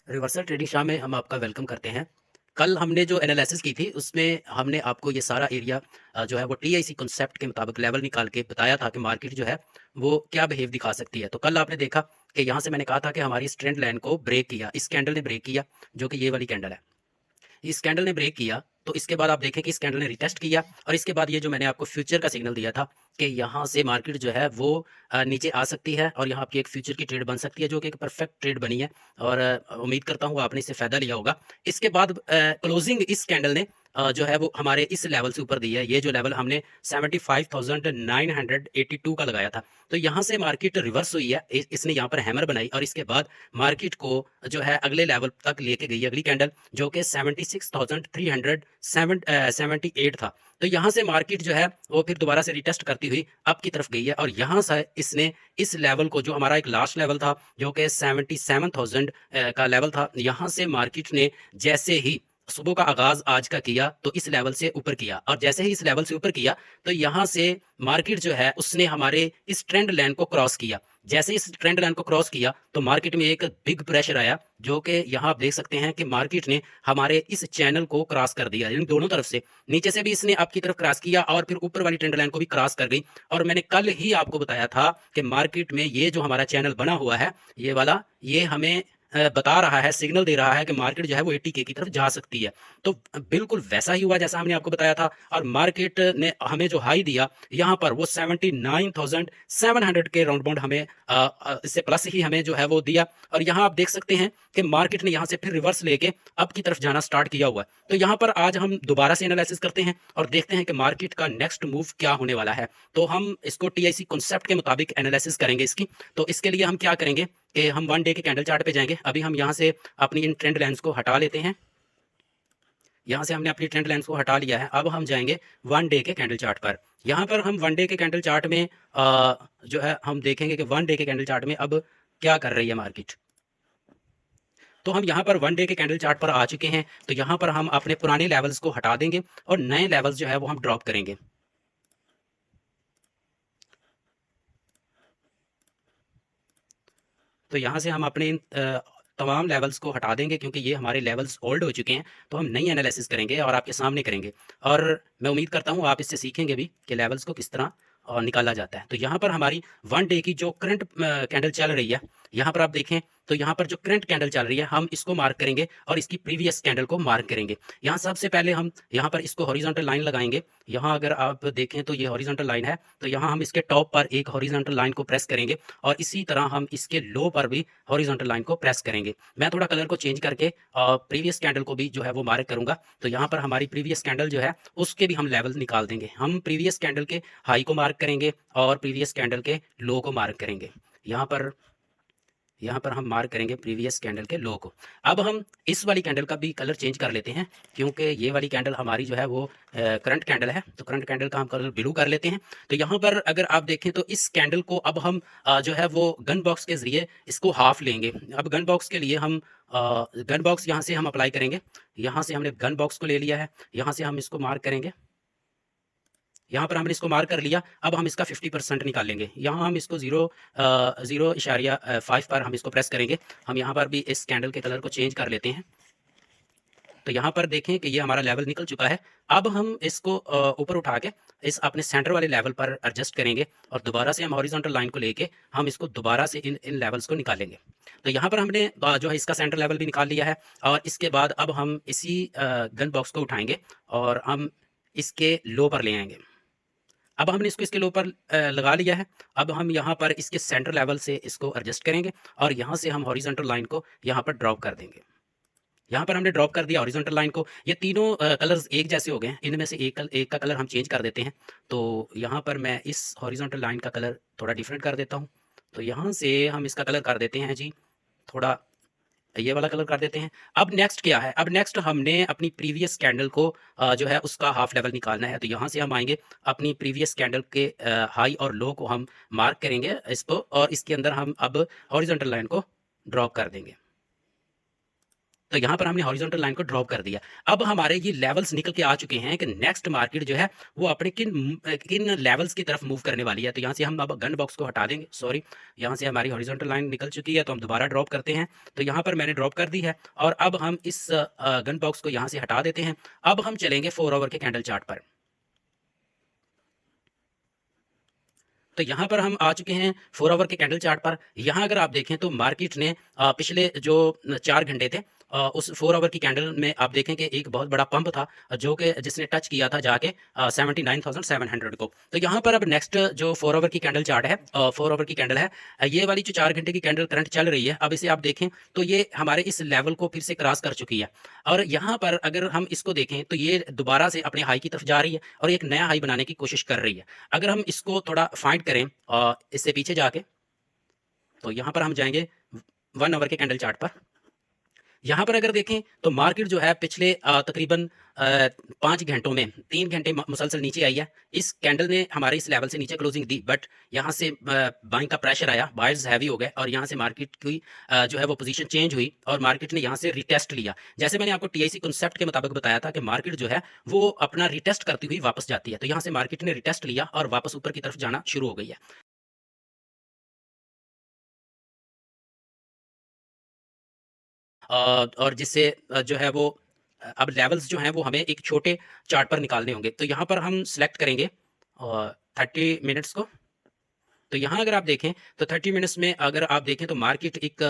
Reversal trading Shah में हम आपका वेलकम करते हैं। कल हमने जो एनालिसिस की थी उसमें हमने आपको ये सारा एरिया जो है वो टीआईसी कॉन्सेप्ट के मुताबिक लेवल निकाल के बताया था कि मार्केट जो है वो क्या बिहेव दिखा सकती है। तो कल आपने देखा कि यहाँ से मैंने कहा था कि हमारी इस ट्रेंड लाइन को ब्रेक किया, इस कैंडल ने ब्रेक किया, जो कि ये वाली कैंडल है। इस कैंडल ने ब्रेक किया, तो इसके बाद आप देखें कि इस कैंडल ने रिटेस्ट किया और इसके बाद ये जो मैंने आपको फ्यूचर का सिग्नल दिया था कि यहाँ से मार्केट जो है वो नीचे आ सकती है और यहाँ आपकी एक फ्यूचर की ट्रेड बन सकती है, जो कि एक परफेक्ट ट्रेड बनी है और उम्मीद करता हूँ आपने इससे फ़ायदा लिया होगा। इसके बाद क्लोजिंग इस कैंडल ने जो है वो हमारे इस लेवल से ऊपर दी है। ये जो लेवल हमने 75,982 का लगाया था। तो यहाँ से मार्केट रिवर्स हुई है, इसने यहाँ पर हैमर बनाई और इसके बाद मार्केट को जो है अगले लेवल तक लेके गई अगली कैंडल, जो कि 76,378 था। तो यहाँ से मार्केट जो है वो फिर दोबारा से रिटेस्ट करती हुई अप की तरफ गई है और यहाँ से इसने इस लेवल को, जो हमारा एक लास्ट लेवल था जो कि 77,000 का लेवल था, यहाँ से मार्केट ने जैसे ही सुबह का आगाज आज का किया तो इस लेवल से ऊपर किया और जैसे ही इस लेवल से ऊपर किया तो यहाँ से मार्केट जो है उसने हमारे इस ट्रेंड लाइन को क्रॉस किया। जैसे इस ट्रेंड लाइन को क्रॉस किया तो मार्केट में एक बिग प्रेशर आया, जो कि यहाँ आप देख सकते हैं कि मार्केट ने हमारे इस चैनल को क्रॉस कर दिया। इन दोनों तरफ से, नीचे से भी इसने आपकी तरफ क्रॉस किया और फिर ऊपर वाली ट्रेंड लाइन को भी क्रॉस कर गई। और मैंने कल ही आपको बताया था कि मार्केट में ये जो हमारा चैनल बना हुआ है, ये वाला, ये हमें बता रहा है, सिग्नल दे रहा है कि मार्केट जो है वो 80 के की तरफ जा सकती है। तो बिल्कुल वैसा ही हुआ जैसा हमने आपको बताया था और मार्केट ने हमें जो हाई दिया यहाँ पर वो 79,700 के राउंड बाउंड हमें इससे प्लस ही हमें जो है वो दिया। और यहाँ आप देख सकते हैं कि मार्केट ने यहाँ से फिर रिवर्स लेके अप की तरफ जाना स्टार्ट किया हुआ है। तो यहाँ पर आज हम दोबारा से एनालिसिस करते हैं और देखते हैं कि मार्केट का नेक्स्ट मूव क्या होने वाला है। तो हम इसको टीआईसी कॉन्सेप्ट के मुताबिक एनालिसिस करेंगे इसकी। तो इसके लिए हम क्या करेंगे कि हम 1 डे के कैंडल चार्ट पे जाएंगे। अभी हम यहाँ से अपनी इन ट्रेंड लाइन्स को हटा लेते हैं। यहाँ से हमने अपनी ट्रेंड लाइन्स को हटा लिया है। अब हम जाएंगे 1 डे के कैंडल चार्ट पर। यहाँ पर हम 1 डे के कैंडल चार्ट में जो है हम देखेंगे कि 1 डे के कैंडल चार्ट में अब क्या कर रही है मार्केट। तो हम यहाँ पर 1 डे के कैंडल चार्ट पर आ चुके हैं। तो यहाँ पर हम अपने पुराने लेवल्स को हटा देंगे और नए लेवल्स जो है वो हम ड्रॉप करेंगे। तो यहाँ से हम अपने इन तमाम लेवल्स को हटा देंगे क्योंकि ये हमारे लेवल्स ओल्ड हो चुके हैं। तो हम नई एनालिसिस करेंगे और आपके सामने करेंगे और मैं उम्मीद करता हूँ आप इससे सीखेंगे भी कि लेवल्स को किस तरह निकाला जाता है। तो यहाँ पर हमारी 1 डे की जो करंट कैंडल चल रही है, यहाँ पर आप देखें तो यहाँ पर जो करंट कैंडल चल रही है हम इसको मार्क करेंगे और इसकी प्रीवियस कैंडल को मार्क करेंगे। यहाँ सबसे पहले हम यहाँ पर इसको हॉरिजॉन्टल लाइन लगाएंगे। यहाँ अगर आप देखें तो ये हॉरिजॉन्टल लाइन है, तो यहाँ हम इसके टॉप पर एक हॉरिजॉन्टल लाइन को प्रेस करेंगे और इसी तरह हम इसके लो पर भी हॉरिजॉन्टल लाइन को प्रेस करेंगे। मैं थोड़ा कलर को चेंज करके प्रीवियस कैंडल को भी जो है वो मार्क करूंगा। तो यहाँ पर हमारी प्रीवियस कैंडल जो है उसके भी हम लेवल निकाल देंगे। हम प्रीवियस कैंडल के हाई को मार्क करेंगे और प्रीवियस कैंडल के लो को मार्क करेंगे। यहाँ पर हम मार्क करेंगे प्रीवियस कैंडल के लो को। अब हम इस वाली कैंडल का भी कलर चेंज कर लेते हैं क्योंकि ये वाली कैंडल हमारी जो है वो करंट कैंडल है। तो करंट कैंडल का हम कलर ब्लू कर लेते हैं। तो यहाँ पर अगर आप देखें तो इस कैंडल को अब हम जो है वो गन बॉक्स के ज़रिए इसको हाफ लेंगे। अब गन बॉक्स के लिए हम गन बॉक्स यहाँ से हम अप्लाई करेंगे। यहाँ से हमने गन बॉक्स को ले लिया है, यहाँ से हम इसको मार्क करेंगे। यहाँ पर हमने इसको मार्क कर लिया। अब हम इसका 50% निकालेंगे। यहाँ हम इसको 0.5 पर हम इसको प्रेस करेंगे। हम यहाँ पर भी इस कैंडल के कलर को चेंज कर लेते हैं। तो यहाँ पर देखें कि ये हमारा लेवल निकल चुका है। अब हम इसको ऊपर उठा के इस अपने सेंटर वाले लेवल पर एडजस्ट करेंगे और दोबारा से हम हॉरिजॉन्टल लाइन को लेके हम इसको दोबारा से इन इन लेवल्स को निकालेंगे। तो यहाँ पर हमने जो है इसका सेंटर लेवल भी निकाल लिया है और इसके बाद अब हम इसी गन बॉक्स को उठाएंगे और हम इसके लो पर ले आएंगे। अब हमने इसको इसके ऊपर लगा लिया है। अब हम यहाँ पर इसके सेंटर लेवल से इसको एडजस्ट करेंगे और यहाँ से हम हॉरिजॉन्टल लाइन को यहाँ पर ड्रॉप कर देंगे। यहाँ पर हमने ड्रॉप कर दिया हॉरिजॉन्टल लाइन को। ये तीनों कलर्स एक जैसे हो गए हैं, इनमें से एक का कलर हम चेंज कर देते हैं। तो यहाँ पर मैं इस हॉरिजॉन्टल लाइन का कलर थोड़ा डिफरेंट कर देता हूँ। तो यहाँ से हम इसका कलर कर देते हैं जी, थोड़ा ये वाला कलर कर देते हैं। अब नेक्स्ट क्या है, अब नेक्स्ट हमने अपनी प्रीवियस कैंडल को जो है उसका हाफ लेवल निकालना है। तो यहाँ से हम आएंगे, अपनी प्रीवियस कैंडल के हाई और लो को हम मार्क करेंगे इसको और इसके अंदर हम अब हॉरिजॉन्टल लाइन को ड्रॉप कर देंगे। तो यहाँ पर हमने हॉरिजॉन्टल लाइन को ड्रॉप कर दिया। अब हमारे ये लेवल्स निकल के आ चुके हैं कि नेक्स्ट मार्केट जो है वो अपने किन लेवल्स की तरफ मूव करने वाली है। तो यहाँ से हम अब गन बॉक्स को हटा देंगे, सॉरी, यहाँ से हमारी हॉरिजॉन्टल लाइन निकल चुकी है, तो हम दोबारा ड्रॉप करते हैं। तो यहाँ पर मैंने ड्रॉप कर दी है और अब हम इस गन बॉक्स को यहाँ से हटा देते हैं। अब हम चलेंगे 4 आवर के कैंडल चार्ट पर। तो यहाँ पर हम आ चुके हैं 4 आवर के कैंडल चार्ट पर। यहाँ अगर आप देखें तो मार्केट ने पिछले जो 4 घंटे थे, उस 4 आवर की कैंडल में आप देखें कि एक बहुत बड़ा पंप था जो कि जिसने टच किया था जाके 79,700 को। तो यहाँ पर अब नेक्स्ट जो 4 आवर की कैंडल चार्ट है, 4 आवर की कैंडल है, ये वाली जो 4 घंटे की कैंडल करंट चल रही है, अब इसे आप देखें तो ये हमारे इस लेवल को फिर से क्रॉस कर चुकी है। और यहाँ पर अगर हम इसको देखें तो ये दोबारा से अपने हाई की तरफ जा रही है और एक नया हाई बनाने की कोशिश कर रही है। अगर हम इसको थोड़ा फाइंड करें इससे पीछे जाके, तो यहाँ पर हम जाएंगे 1 आवर के कैंडल चार्ट पर। यहाँ पर अगर देखें तो मार्केट जो है पिछले तकरीबन 5 घंटों में 3 घंटे मुसलसल नीचे आई है। इस कैंडल ने हमारे इस लेवल से नीचे क्लोजिंग दी, बट यहाँ से बाइंग का प्रेशर आया, बायर्स हैवी हो गए और यहाँ से मार्केट की जो है वो पोजीशन चेंज हुई और मार्केट ने यहाँ से रिटेस्ट लिया। जैसे मैंने आपको टीआईसी कॉन्सेप्ट के मुताबिक बताया था कि मार्केट जो है वो अपना रिटेस्ट करती हुई वापस जाती है। तो यहाँ से मार्केट ने रिटेस्ट लिया और वापस ऊपर की तरफ जाना शुरू हो गई है। और जिससे जो है वो अब लेवल्स जो हैं वो हमें एक छोटे चार्ट पर निकालने होंगे। तो यहाँ पर हम सिलेक्ट करेंगे 30 मिनट्स को। तो यहाँ अगर आप देखें तो 30 मिनट्स में अगर आप देखें तो मार्केट एक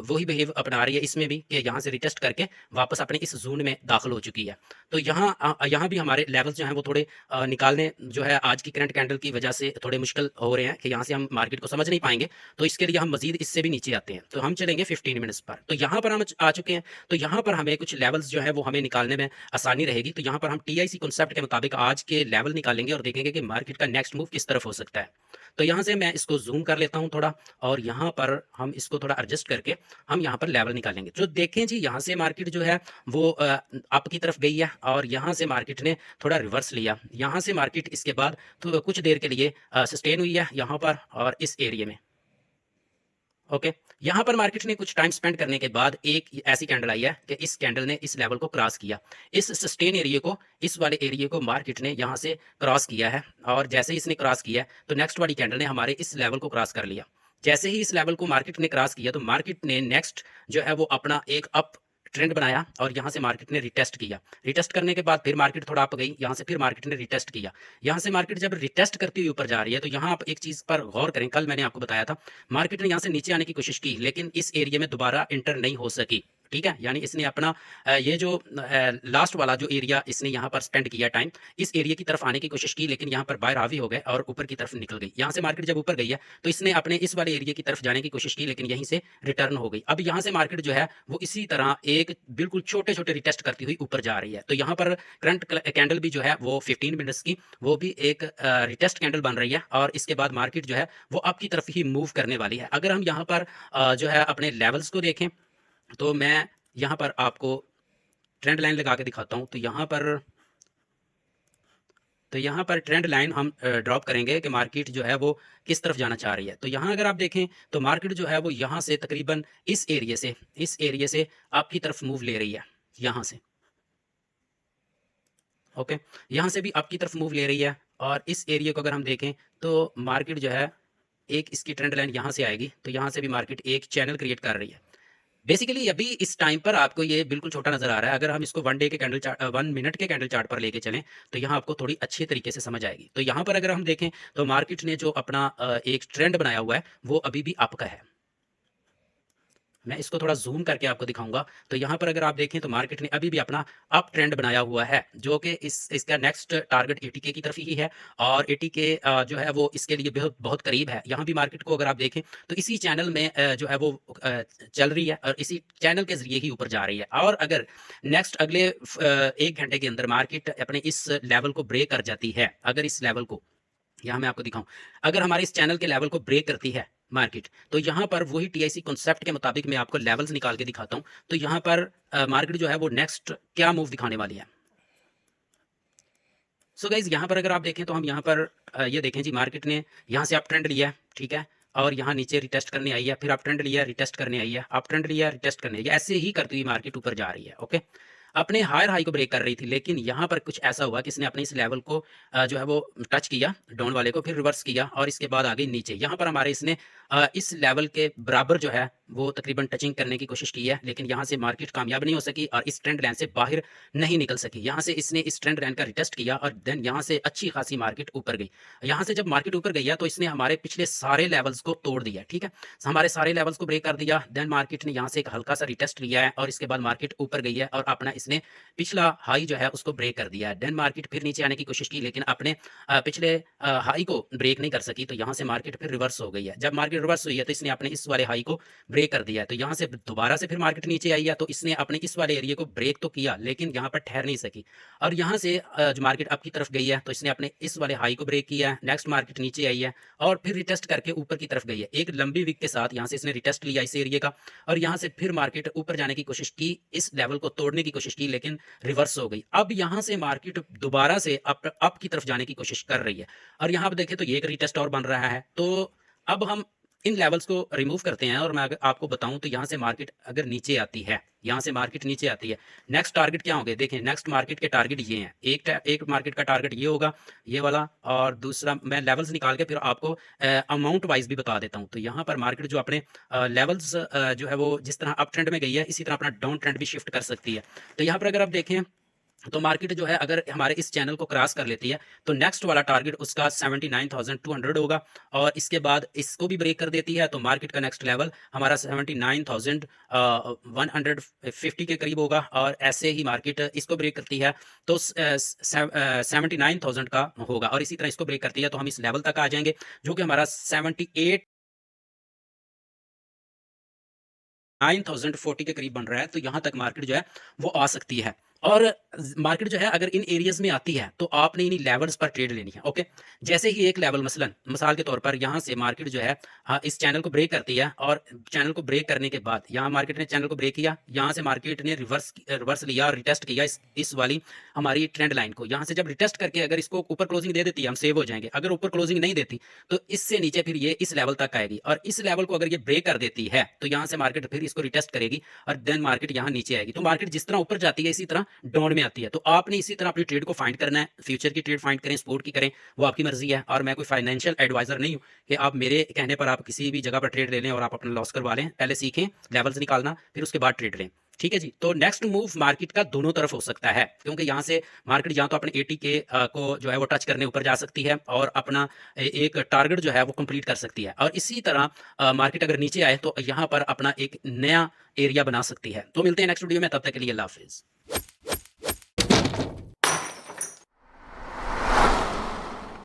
वही बिहेव अपना रही है इसमें भी कि यहाँ से रिटेस्ट करके वापस अपने इस जोन में दाखिल हो चुकी है। तो यहाँ भी हमारे लेवल्स जो हैं वो थोड़े निकालने जो है आज की करंट कैंडल की वजह से थोड़े मुश्किल हो रहे हैं कि यहाँ से हम मार्केट को समझ नहीं पाएंगे। तो इसके लिए हम मजीद इससे भी नीचे आते हैं, तो हम चलेंगे 15 मिनट्स पर। तो यहाँ पर हम आ चुके हैं। तो यहाँ पर हमें कुछ लेवल्स जो है वो हमें निकालने में आसानी रहेगी। तो यहाँ पर हम टीआईसी कॉन्सेप्ट के मुताबिक आज के लेवल निकालेंगे और देखेंगे कि मार्केट का नेक्स्ट मूव किस तरफ हो सकता है। तो यहाँ से मैं इसको ज़ूम कर लेता हूँ थोड़ा और यहाँ पर हम इसको थोड़ा एडजस्ट करके हम यहाँ पर लेवल निकालेंगे। जो देखें जी, यहाँ से मार्केट जो है वो अप की तरफ गई है और यहाँ से मार्केट ने थोड़ा रिवर्स लिया। यहाँ से मार्केट इसके बाद तो कुछ देर के लिए सस्टेन हुई है यहाँ पर और इस एरिया में। ओके, यहाँ पर मार्केट ने कुछ टाइम स्पेंड करने के बाद एक ऐसी कैंडल आई है कि इस कैंडल ने इस लेवल को क्रॉस किया। इस सस्टेन एरिया को, इस वाले एरिया को मार्केट ने यहाँ से क्रॉस किया है और जैसे ही इसने क्रॉस किया है तो नेक्स्ट वाली कैंडल ने हमारे इस लेवल को क्रॉस कर लिया। जैसे ही इस लेवल को मार्केट ने क्रॉस किया तो मार्केट ने नेक्स्ट जो है वो अपना एक अप ट्रेंड बनाया और यहाँ से मार्केट ने रिटेस्ट किया। रिटेस्ट करने के बाद फिर मार्केट थोड़ा अप गई, यहाँ से फिर मार्केट ने रिटेस्ट किया। यहाँ से मार्केट जब रिटेस्ट करती हुई ऊपर जा रही है तो यहाँ आप एक चीज़ पर गौर करें, कल मैंने आपको बताया था मार्केट ने यहाँ से नीचे आने की कोशिश की लेकिन इस एरिया में दोबारा एंटर नहीं हो सकी। ठीक है, यानी इसने अपना ये जो लास्ट वाला जो एरिया इसने यहाँ पर स्पेंड किया टाइम, इस एरिया की तरफ आने की कोशिश की लेकिन यहाँ पर बाहर हावी हो गए और ऊपर की तरफ निकल गई। यहाँ से मार्केट जब ऊपर गई है तो इसने अपने इस वाले एरिया की तरफ जाने की कोशिश की लेकिन यहीं से रिटर्न हो गई। अब यहाँ से मार्केट जो है वो इसी तरह एक बिल्कुल छोटे छोटे रिटेस्ट करती हुई ऊपर जा रही है। तो यहाँ पर करंट कैंडल भी जो है वो 15 मिनट्स की वो भी एक रिटेस्ट कैंडल बन रही है और इसके बाद मार्केट जो है वो अप की तरफ ही मूव करने वाली है। अगर हम यहाँ पर जो है अपने लेवल्स को देखें तो मैं यहाँ पर आपको ट्रेंड लाइन लगा के दिखाता हूँ। तो यहाँ पर ट्रेंड लाइन हम ड्रॉप करेंगे कि मार्केट जो है वो किस तरफ जाना चाह रही है। तो यहाँ अगर आप देखें तो मार्केट जो है वो यहाँ से तकरीबन इस एरिया से आपकी तरफ मूव ले रही है यहाँ से। ओके, यहाँ से भी आपकी तरफ मूव ले रही है और इस एरिया को अगर हम देखें तो मार्केट जो है एक इसकी ट्रेंड लाइन यहाँ से आएगी तो यहाँ से भी मार्केट एक चैनल क्रिएट कर रही है। बेसिकली अभी इस टाइम पर आपको ये बिल्कुल छोटा नज़र आ रहा है। अगर हम इसको 1 डे के कैंडल चार्ट 1 मिनट के कैंडल चार्ट पर लेके चलें तो यहाँ आपको थोड़ी अच्छी तरीके से समझ आएगी। तो यहाँ पर अगर हम देखें तो मार्केट ने जो अपना एक ट्रेंड बनाया हुआ है वो अभी भी अप का है। मैं इसको थोड़ा ज़ूम करके आपको दिखाऊंगा। तो यहाँ पर अगर आप देखें तो मार्केट ने अभी भी अपना अप ट्रेंड बनाया हुआ है जो कि इसका नेक्स्ट टारगेट 80K की तरफ ही है और 80K जो है वो इसके लिए बहुत बहुत करीब है। यहाँ भी मार्केट को अगर आप देखें तो इसी चैनल में जो है वो चल रही है और इसी चैनल के ज़रिए ही ऊपर जा रही है। और अगर नेक्स्ट अगले 1 घंटे के अंदर मार्केट अपने इस लेवल को ब्रेक कर जाती है, अगर इस लेवल को यहाँ मैं आपको दिखाऊं, अगर हमारे इस चैनल के लेवल को ब्रेक करती है मार्केट तो यहाँ पर वही टीआईसी कॉन्सेप्ट के मुताबिक मैं आपको लेवल्स निकाल के दिखाता हूँ। तो यहाँ पर मार्केट जो है वो नेक्स्ट क्या मूव दिखाने वाली है। सो गाइज यहाँ पर अगर आप देखें तो हम यहाँ पर ये देखें जी, मार्केट ने यहाँ से अप ट्रेंड लिया है, ठीक है, और यहाँ नीचे रिटेस्ट करने आई है, फिर अप ट्रेंड लिया, रिटेस्ट करने आई है, अप ट्रेंड लिया, रिटेस्ट करने आई है, ऐसे ही करती हुई मार्केट ऊपर जा रही है। ओके, अपने हायर हाई को ब्रेक कर रही थी, लेकिन यहाँ पर कुछ ऐसा हुआ कि इसने अपने इस लेवल को जो है वो टच किया डाउन वाले को, फिर रिवर्स किया और इसके बाद आगे नीचे। यहाँ पर हमारे इसने इस लेवल के बराबर जो है वो तकरीबन टचिंग करने की कोशिश की है, लेकिन यहाँ से मार्केट कामयाब नहीं हो सकी और इस ट्रेंड लाइन से बाहर नहीं निकल सकी। यहाँ से इसने इस ट्रेंड लाइन का रिटेस्ट किया और देन यहाँ से अच्छी खासी मार्केट ऊपर गई। यहाँ से जब मार्केट ऊपर गई है तो इसने हमारे पिछले सारे लेवल्स को तोड़ दिया। ठीक है, हमारे सारे लेवल्स को ब्रेक कर दिया। देन मार्केट ने यहाँ से एक हल्का सा रिटेस्ट लिया है और इसके बाद मार्केट ऊपर गई है और अपना इसने पिछला हाई जो है उसको ब्रेक कर दिया है। देन मार्केट फिर नीचे आने की कोशिश की, लेकिन अपने पिछले हाई को ब्रेक नहीं कर सकी, तो यहाँ से मार्केट फिर रिवर्स हो गई है। जब मार्केट रिवर्स हुई है तो इसने अपने इस वाले हाई को ब्रेक कर दिया है, तो यहाँ से दोबारा से फिर मार्केट नीचे आई है, तो इसने अपने इस वाले एरिया को ब्रेक तो किया लेकिन यहाँ पर ठहर नहीं सकी और यहाँ से जो मार्केट अप की तरफ गई है तो इसने अपने इस वाले हाई को ब्रेक किया है। नेक्स्ट मार्केट नीचे आई है और फिर रिटेस्ट करके ऊपर की तरफ गई है। एक लंबी विक के साथ यहाँ से इसने रिटेस्ट लिया इस एरिया का और यहाँ से फिर मार्केट ऊपर जाने की कोशिश की, इस लेवल को तोड़ने की कोशिश की, लेकिन रिवर्स हो गई। अब यहाँ से मार्केट दोबारा से अप की तरफ जाने की कोशिश कर रही है और यहाँ पर देखें तो ये एक रिटेस्ट और बन रहा है। तो अब हम इन लेवल्स को रिमूव करते हैं और मैं अगर आपको बताऊं तो यहाँ से मार्केट अगर नीचे आती है, यहाँ से मार्केट नीचे आती है, नेक्स्ट टारगेट क्या होंगे देखें। नेक्स्ट मार्केट के टारगेट ये हैं, एक मार्केट का टारगेट ये होगा, ये वाला, और दूसरा मैं लेवल्स निकाल के फिर आपको अमाउंट वाइज भी बता देता हूँ। तो यहाँ पर मार्केट जो अपने लेवल्स जो है वो जिस तरह अप ट्रेंड में गई है इसी तरह अपना डाउन ट्रेंड भी शिफ्ट कर सकती है। तो यहाँ पर अगर आप देखें तो मार्केट जो है अगर हमारे इस चैनल को क्रॉस कर लेती है तो नेक्स्ट वाला टारगेट उसका 79,200 होगा और इसके बाद इसको भी ब्रेक कर देती है तो मार्केट का नेक्स्ट लेवल हमारा 79,150 के करीब होगा और ऐसे ही मार्केट इसको ब्रेक करती है तो 79,000 का होगा और इसी तरह इसको ब्रेक करती है तो हम इस लेवल तक आ जाएंगे जो कि हमारा 9,040 के करीब बन रहा है। तो यहाँ तक मार्केट जो है वो आ सकती है और मार्केट जो है अगर इन एरियाज में आती है तो आपने इन्हीं लेवल्स पर ट्रेड लेनी है। ओके, जैसे ही एक लेवल मसलन मिसाल के तौर पर यहाँ से मार्केट जो है इस चैनल को ब्रेक करती है और चैनल को ब्रेक करने के बाद यहाँ मार्केट ने चैनल को ब्रेक किया, यहाँ से मार्केट ने रिवर्स लिया और रिटेस्ट किया इस वाली हमारी ट्रेंड लाइन को। यहाँ से जब रिटेस्ट करके अगर इसको ऊपर क्लोजिंग दे देती है हम सेव हो जाएंगे, अगर ऊपर क्लोजिंग नहीं देती तो इससे नीचे फिर ये इस लेवल तक आएगी और इस लेवल को अगर ये ब्रेक कर देती है तो यहाँ से मार्केट फिर इसको रिटेस्ट करेगी और देन मार्केट यहाँ नीचे आएगी। तो मार्केट जिस तरह ऊपर जाती है इसी तरह डाउन में आती है। तो आपने इसी तरह अपनी ट्रेड को फाइंड करना है, फ्यूचर की ट्रेड फाइंड करें, स्पोर्ट की करें, वो आपकी मर्जी है। और मैं कोई फाइनेंशियल एडवाइजर नहीं हूँ कि आप मेरे कहने पर आप किसी भी जगह पर ट्रेड ले लें और आप अपना लॉस करवा लें। पहले सीखें लेवल्स निकालना, फिर उसके बाद ट्रेड लें। ठीक है जी। तो नेक्स्ट मूव मार्केट का दोनों तरफ हो सकता है क्योंकि यहाँ से मार्केट या तो अपने 80 के को जो है वो टच करने ऊपर जा सकती है और अपना एक टारगेट जो है वो कंप्लीट कर सकती है और इसी तरह मार्केट अगर नीचे आए तो यहाँ पर अपना एक नया एरिया बना सकती है। तो मिलते हैं नेक्स्ट वीडियो में, तब तक के लिए अल्लाह हाफिज़।